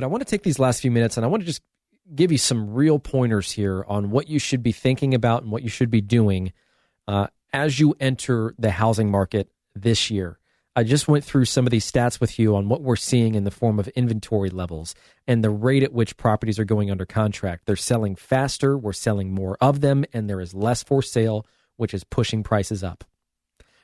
But I want to take these last few minutes and I want to just give you some real pointers here on what you should be thinking about and what you should be doing as you enter the housing market this year. I just went through some of these stats with you on what we're seeing in the form of inventory levels and the rate at which properties are going under contract. They're selling faster, we're selling more of them, and there is less for sale, which is pushing prices up.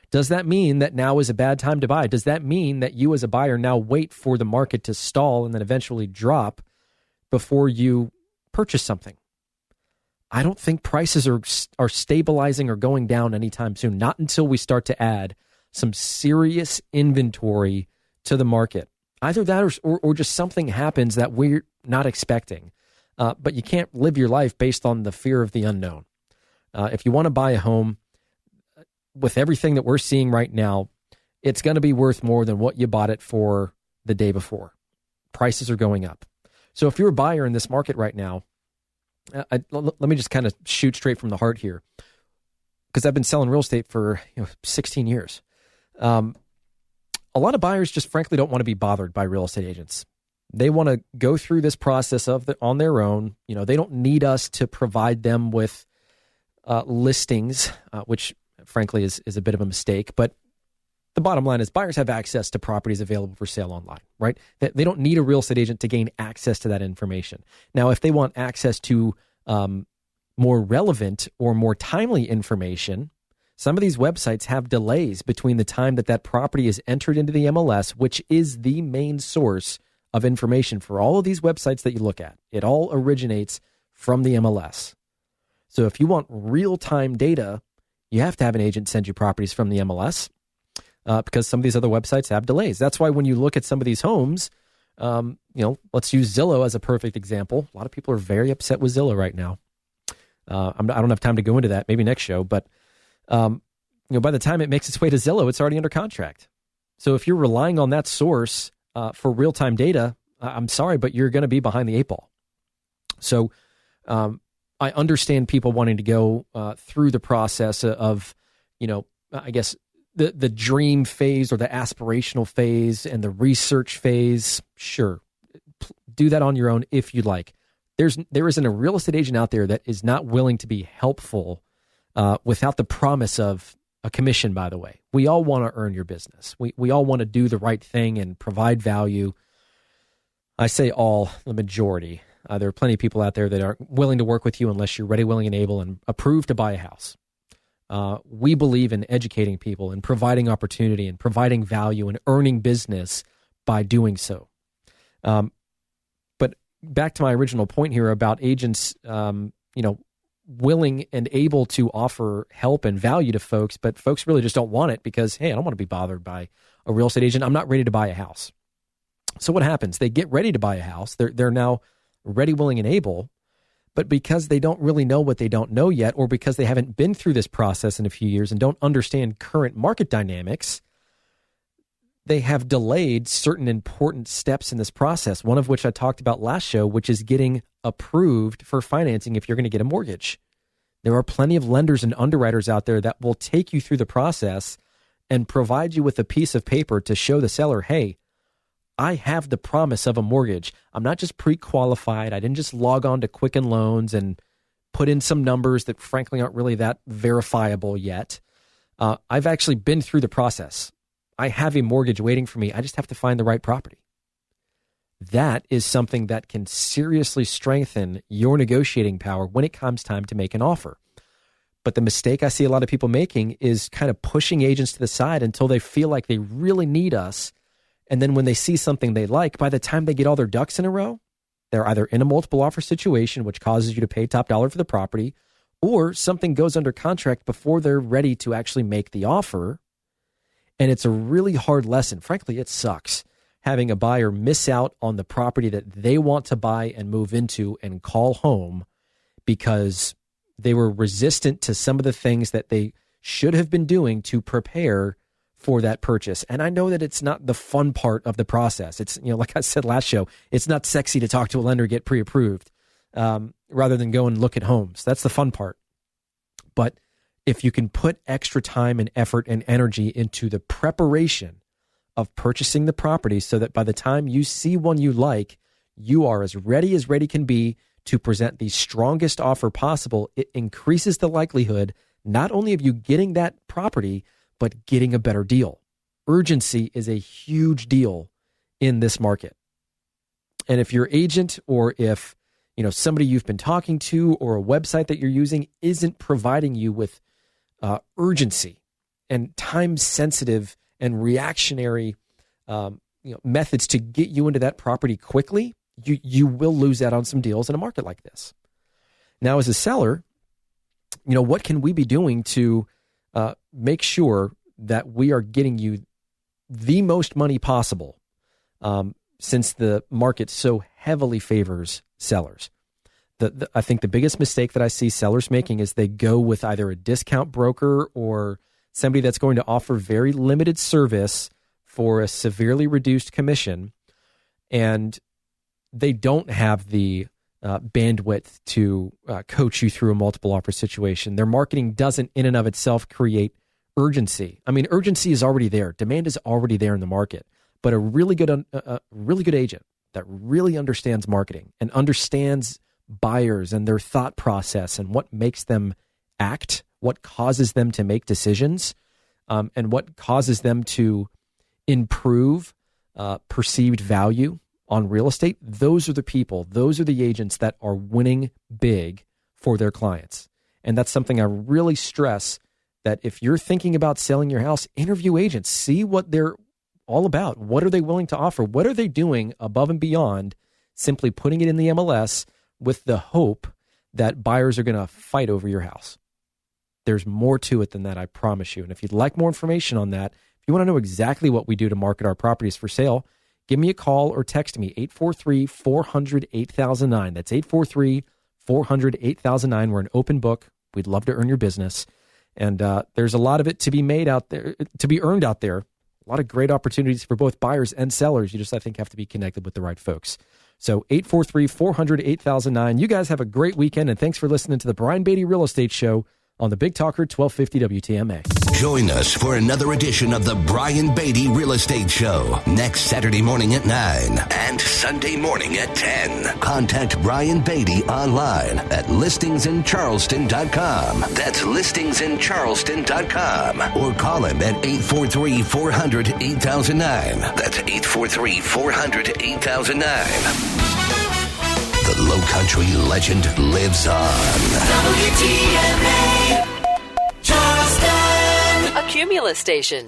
Does that mean that now is a bad time to buy? Does that mean that you as a buyer now wait for the market to stall and then eventually drop before you purchase something? I don't think prices are stabilizing or going down anytime soon, not until we start to add some serious inventory to the market. Either that or just something happens that we're not expecting. But you can't live your life based on the fear of the unknown. If you want to buy a home, with everything that we're seeing right now, it's going to be worth more than what you bought it for the day before. Prices are going up. So if you're a buyer in this market right now, let me just kind of shoot straight from the heart here, because I've been selling real estate for 16 years. A lot of buyers just frankly don't want to be bothered by real estate agents. They want to go through this process on their own. They don't need us to provide them with listings, which frankly is a bit of a mistake. But the bottom line is buyers have access to properties available for sale online, right? They don't need a real estate agent to gain access to that information. Now, if they want access to more relevant or more timely information, some of these websites have delays between the time that property is entered into the MLS, which is the main source of information for all of these websites that you look at. It all originates from the MLS. So if you want real-time data, you have to have an agent send you properties from the MLS because some of these other websites have delays. That's why when you look at some of these homes, let's use Zillow as a perfect example. A lot of people are very upset with Zillow right now. I don't have time to go into that, maybe next show, but by the time it makes its way to Zillow, it's already under contract. So if you're relying on that source for real-time data, I'm sorry, but you're going to be behind the eight ball. So I understand people wanting to go through the process of, I guess the dream phase or the aspirational phase and the research phase. Sure, do that on your own if you'd like. There isn't a real estate agent out there that is not willing to be helpful without the promise of a commission, by the way. We all want to earn your business. We all want to do the right thing and provide value. I say all, the majority. There are plenty of people out there that aren't willing to work with you unless you're ready, willing, and able and approved to buy a house. We believe in educating people and providing opportunity and providing value and earning business by doing so. But back to my original point here about agents, willing and able to offer help and value to folks, but folks really just don't want it because, hey, I don't want to be bothered by a real estate agent. I'm not ready to buy a house. So what happens? They get ready to buy a house. They're now ready, willing, and able, but because they don't really know what they don't know yet, or because they haven't been through this process in a few years and don't understand current market dynamics, they have delayed certain important steps in this process, one of which I talked about last show, which is getting approved for financing if you're going to get a mortgage. There are plenty of lenders and underwriters out there that will take you through the process and provide you with a piece of paper to show the seller, hey, I have the promise of a mortgage. I'm not just pre-qualified. I didn't just log on to Quicken Loans and put in some numbers that frankly aren't really that verifiable yet. I've actually been through the process. I have a mortgage waiting for me. I just have to find the right property. That is something that can seriously strengthen your negotiating power when it comes time to make an offer. But the mistake I see a lot of people making is kind of pushing agents to the side until they feel like they really need us. And then when they see something they like, by the time they get all their ducks in a row, they're either in a multiple offer situation, which causes you to pay top dollar for the property, or something goes under contract before they're ready to actually make the offer. And it's a really hard lesson. Frankly, it sucks having a buyer miss out on the property that they want to buy and move into and call home because they were resistant to some of the things that they should have been doing to prepare for that purchase. And I know that it's not the fun part of the process. It's, like I said last show, it's not sexy to talk to a lender, get pre-approved, rather than go and look at homes. That's the fun part. But if you can put extra time and effort and energy into the preparation of purchasing the property so that by the time you see one you like, you are as ready can be to present the strongest offer possible, it increases the likelihood not only of you getting that property, but getting a better deal. Urgency is a huge deal in this market. And if your agent or if somebody you've been talking to or a website that you're using isn't providing you with urgency and time-sensitive and reactionary methods to get you into that property quickly, you will lose out on some deals in a market like this. Now, as a seller, what can we be doing to make sure that we are getting you the most money possible since the market so heavily favors sellers? I think the biggest mistake that I see sellers making is they go with either a discount broker or somebody that's going to offer very limited service for a severely reduced commission, and they don't have the bandwidth to coach you through a multiple offer situation. Their marketing doesn't in and of itself create urgency. I mean, urgency is already there. Demand is already there in the market, but a really good agent that really understands marketing and understands buyers and their thought process and what makes them act, what causes them to make decisions, and what causes them to improve perceived value on real estate. Those are the people, those are the agents that are winning big for their clients. And that's something I really stress, that if you're thinking about selling your house, interview agents, see what they're all about. What are they willing to offer? What are they doing above and beyond simply putting it in the MLS with the hope that buyers are going to fight over your house? There's more to it than that, I promise you. And if you'd like more information on that, if you want to know exactly what we do to market our properties for sale, give me a call or text me, 843-400-8009. That's 843-400-8009. We're an open book. We'd love to earn your business. And there's a lot of it to be made out there, to be earned out there. A lot of great opportunities for both buyers and sellers. You just, I think, have to be connected with the right folks. So 843-400-8009. You guys have a great weekend, and thanks for listening to the Brian Beatty Real Estate Show on the Big Talker 1250 WTMA. Join us for another edition of the Brian Beatty Real Estate Show next Saturday morning at 9 and Sunday morning at 10. Contact Brian Beatty online at listingsincharleston.com. That's listingsincharleston.com. Or call him at 843-400-8009. That's 843-400-8009. The Low Country legend lives on. WTMA, Charleston, a Cumulus station.